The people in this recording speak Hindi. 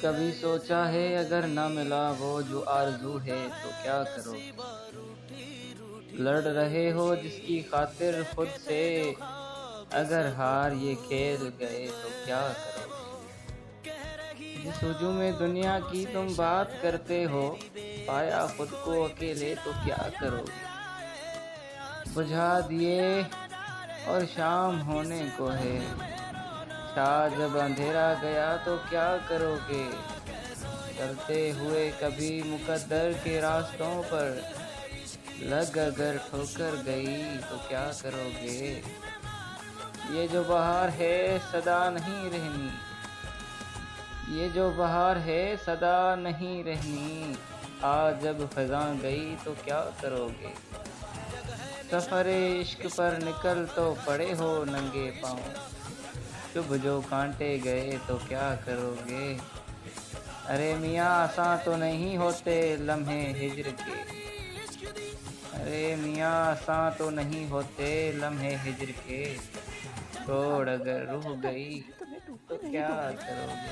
कभी सोचा है अगर ना मिला वो जो आरज़ू है तो क्या करोगे? लड़ रहे हो जिसकी खातिर खुद से, अगर हार ये खेल गए तो क्या करोगे? जिस हुजूम में दुनिया की तुम बात करते हो, पाया खुद को अकेले तो क्या करोगे? बुझा दिए और शाम होने को है, छा जब अंधेरा गया तो क्या करोगे? चलते हुए कभी मुकद्दर के रास्तों पर लग अगर ठोकर गई तो क्या करोगे? ये जो बहार है सदा नहीं रहनी, ये जो बहार है सदा नहीं रहनी, आज जब ख़ज़ां गई तो क्या करोगे? सफ़रे इश्क पर निकल तो पड़े हो नंगे पाँव, चुभ जो कांटे गए तो क्या करोगे? अरे मियाँ आसान तो नहीं होते लम्हे हिज्र के, अरे मियाँ आसान तो नहीं होते लम्हे हिज्र के, छोड़ अगर रूह गई तो क्या करोगे?